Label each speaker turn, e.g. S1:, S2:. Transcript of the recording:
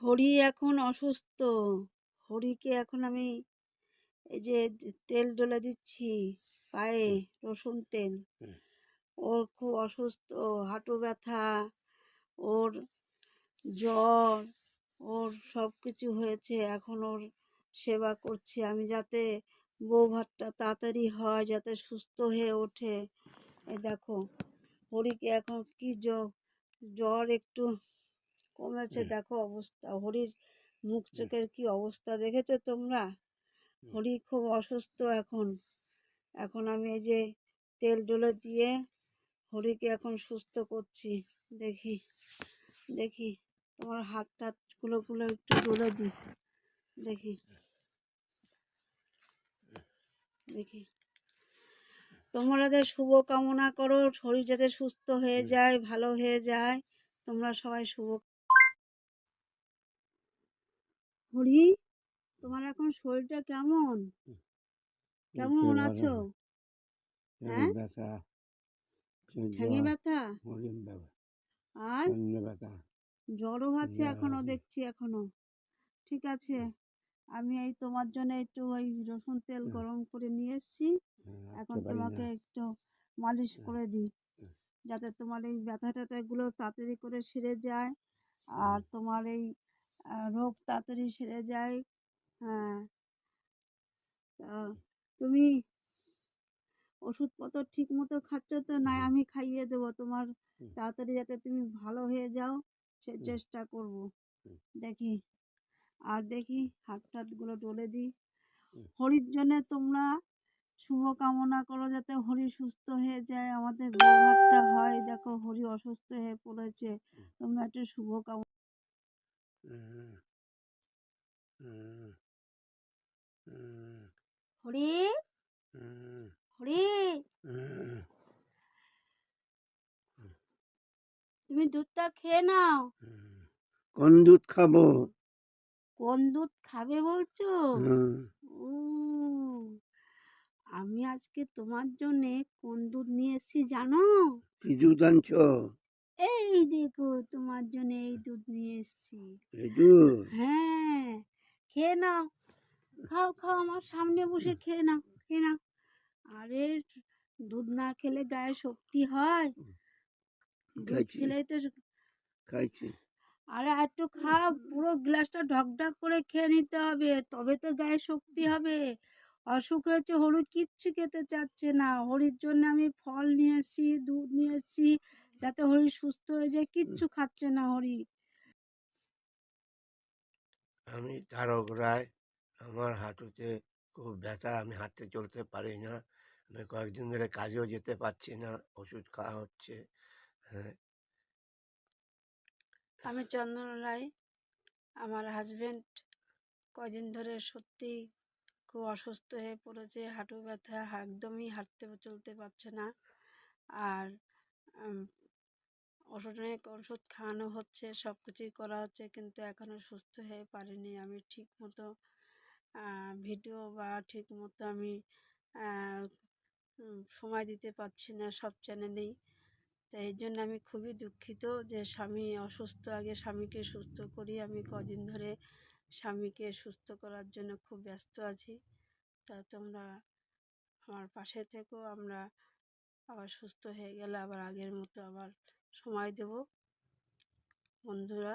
S1: হরি এখন অসুস্থ। হরিকে এখন আমি এই যে তেল ডলে দিচ্ছি পায়ে, রসুন তেল। ওর খুব অসুস্থ, হাঁটু ব্যথা, ওর জ্বর, ওর সব কিছু হয়েছে। এখন ওর সেবা করছি আমি, যাতে বৌভাতটা তাড়াতাড়ি হয়, যাতে সুস্থ হয়ে ওঠে। এই দেখো হরিকে এখন কি জ্বর একটু কমেছে, দেখো অবস্থা হরির মুখ চোখের কি অবস্থা দেখেছো তোমরা? হরি খুব অসুস্থ এখন। এখন আমি এই যে তেল ডলে দিয়ে হরিকে এখন সুস্থ করছি। দেখি দেখি তোমার হাত টাতগুলো একটু ডলে দিই। দেখি দেখি তোমাদের শুভ কামনা করো, শরীর যাতে সুস্থ হয়ে যায়, ভালো হয়ে যায়। তোমরা সবাই শুভ। হরি, তোমার এখন শরীরটা কেমন? কেমন আছো? হ্যাঁ, ঠ্যাঙে ব্যথা আর জ্বরও আছে এখনো, দেখছি এখনো। ঠিক আছে, আমি এই তোমার জন্য একটু ওই রসুন তেল গরম করে নিয়ে এসছি। এখন তোমাকে একটু মালিশ করে দিই, যাতে তোমার এই ব্যথা ট্যাথাগুলো তাড়াতাড়ি করে সেরে যায়, আর তোমার এই রোগ তাড়াতাড়ি সেরে যায়। হ্যাঁ, তুমি ওষুধপত্র ঠিক মতো খাচ্ছ তো? না আমি খাইয়ে দেবো তোমার, তাড়াতাড়ি যাতে তুমি ভালো হয়ে যাও সে চেষ্টা করব। দেখি আর দেখি হাত টাতগুলো ডলে দিই। হরির জন্য তোমরা শুভ কামনা করো, যাতে হরি সুস্থ হয়ে যায়, আমাদের বৌভাতটা হয়। দেখো হরি অসুস্থ হয়ে পড়েছে, তোমরা একটু শুভ কামনা। হরি, হরি, তুমি দুধটা খেয়ে নাও।
S2: কোন দুধ খাবো?
S1: কোন দুধ খাবে বলছো? ও, আমি আজকে তোমার জন্য কোন দুধ নিয়ে এসেছি জানো?
S2: কি দুধ আনছো?
S1: এই দেখো তোমার জন্য এই দুধ নিয়ে এসেছি।
S2: এই দুধ?
S1: হ্যাঁ, খেয়ে নাও, খাও খাও, আমার সামনে বসে খেয়ে নাও, খেয়ে নাও। আরে দুধ না খেলে গায়ে শক্তি হয়? দুধ খেলেই তো।
S2: খাইছি।
S1: আরে একটু খাও, পুরো গ্লাসটা ঢকঢক করে খেয়ে নিতে হবে, তবে তো গায়ে শক্তি হবে। অসুখ হয়েছে, হরি কিচ্ছু খেতে চাচ্ছে না। হরির জন্য আমি ফল নিয়ে এসেছি, দুধ নিয়ে এসেছি, যাতে হরি সুস্থ হয়ে যায়। কিচ্ছু খাচ্ছে না হরি।
S2: আমি তারক রায়। আমার হাঁটুতে খুব ব্যথা, আমি হাঁটতে চলতে পারি না। আমি কয়েকদিন ধরে কাজেও যেতে পারছি না, ওষুধ খাওয়া হচ্ছে। হ্যাঁ,
S1: আমি চন্দন রায়। আমার হাজবেন্ড কয়দিন ধরে সত্যি খুব অসুস্থ হয়ে পড়েছে, হাঁটু ব্যথা, একদমই হাঁটতে চলতে পারছে না। আর অনেক ওষুধ খাওয়ানো হচ্ছে, সব কিছুই করা হচ্ছে, কিন্তু এখনও সুস্থ হয়ে পারিনি। আমি ঠিক মতো ভিডিও বা ঠিক মতো আমি সময় দিতে পারছি না সব চ্যানেলেই। তো এই জন্য আমি খুবই দুঃখিত যে স্বামী অসুস্থ, আগে স্বামীকে সুস্থ করি। আমি কদিন ধরে স্বামীকে সুস্থ করার জন্য খুব ব্যস্ত আছি। তা তোমরা আমার পাশে থেকো, আমরা আবার সুস্থ হয়ে গেলে আবার আগের মতো আবার সময় দেব বন্ধুরা।